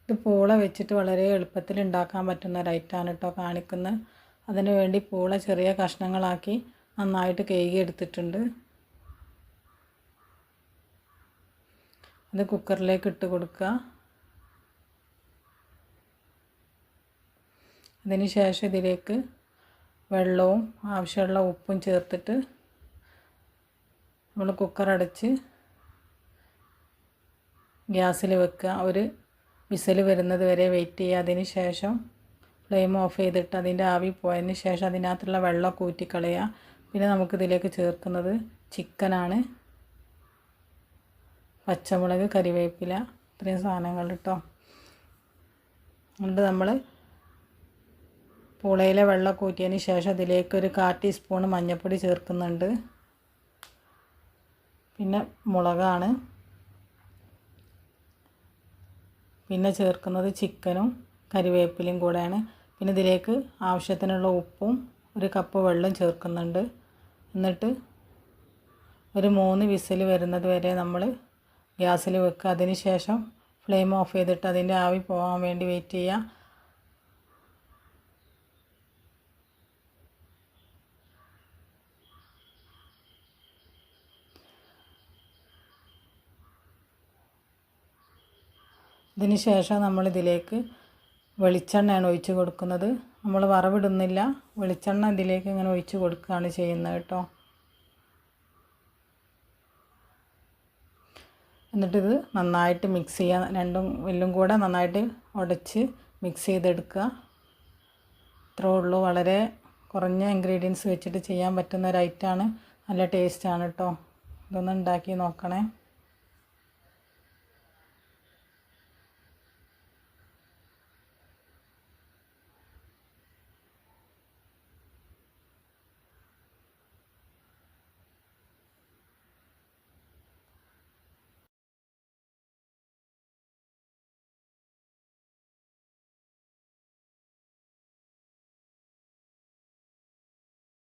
ഇത് പൂള വെച്ചിട്ട് വളരെ എളുപ്പത്തിൽ ഉണ്ടാക്കാൻ പറ്റുന്ന ഒരു ഐറ്റമാണ് കേട്ടോ കാണിക്കുന്നത്. അതിനു വേണ്ടി പൂള ചെറിയ കഷ്ണങ്ങളാക്കി നന്നായിട്ട് കഴുകി എടുത്തിട്ടുണ്ട്. അത് കുക്കറിലേക്ക് ഇട്ട് കൊടുക്കുക. അതിന് ശേഷം ഇതിലേക്ക് വെള്ളവും ആവശ്യമുള്ള ഉപ്പും ചേർത്തിട്ട് നമ്മൾ കുക്കർ അടച്ച് ഗ്യാസിൽ വെക്കുക. ഒരു വിസിൽ വരുന്നത് വരെ വെയിറ്റ് ചെയ്യുക. അതിന് ശേഷം ഫ്ലെയിം ഓഫ് ചെയ്തിട്ട് അതിൻ്റെ ആവി പോയതിന് ശേഷം അതിനകത്തുള്ള വെള്ളമൊക്കെ ഊറ്റിക്കളയുക. പിന്നെ നമുക്കിതിലേക്ക് ചേർക്കുന്നത് ചിക്കനാണ്. പച്ചമുളക്, കരിവേപ്പില, ഇത്രയും സാധനങ്ങൾ കേട്ടോ. എന്നിട്ട് നമ്മൾ പൂളയിലെ വെള്ളമൊക്കെ ഊറ്റിയതിന് ശേഷം അതിലേക്ക് ഒരു 1/4 ടീസ്പൂൺ മഞ്ഞൾപ്പൊടി ചേർക്കുന്നുണ്ട്. പിന്നെ മുളകാണ്. പിന്നെ ചേർക്കുന്നത് ചിക്കനും കരിവേപ്പിലയും കൂടെയാണ്. പിന്നെ ഇതിലേക്ക് ആവശ്യത്തിനുള്ള ഉപ്പും 1 കപ്പ് വെള്ളം ചേർക്കുന്നുണ്ട്. എന്നിട്ട് ഒരു 3 വിസിൽ വരുന്നത് വരെ നമ്മൾ ഗ്യാസിൽ വെക്കുക. അതിന് ശേഷം ഫ്ലെയിം ഓഫ് ചെയ്തിട്ട് അതിൻ്റെ ആവി പോകാൻ വേണ്ടി വെയിറ്റ് ചെയ്യുക. ഇതിന് ശേഷം നമ്മളിതിലേക്ക് വെളിച്ചെണ്ണയാണ് ഒഴിച്ച് കൊടുക്കുന്നത്. നമ്മൾ വറവിടുന്നില്ല, വെളിച്ചെണ്ണ ഇതിലേക്ക് ഇങ്ങനെ ഒഴിച്ച് കൊടുക്കുകയാണ് ചെയ്യുന്നത് കേട്ടോ. എന്നിട്ടിത് നന്നായിട്ട് മിക്സ് ചെയ്യുക. രണ്ടും എല്ലാം കൂടെ നന്നായിട്ട് ഉടച്ച് മിക്സ് ചെയ്തെടുക്കുക. ഇത്രേ ഉള്ളൂ. വളരെ കുറഞ്ഞ ഇൻഗ്രീഡിയൻസ് വെച്ചിട്ട് ചെയ്യാൻ പറ്റുന്ന ഒരു ഐറ്റമാണ്. നല്ല ടേസ്റ്റാണ് കേട്ടോ. ഇതൊന്ന് ഉണ്ടാക്കി നോക്കണേ.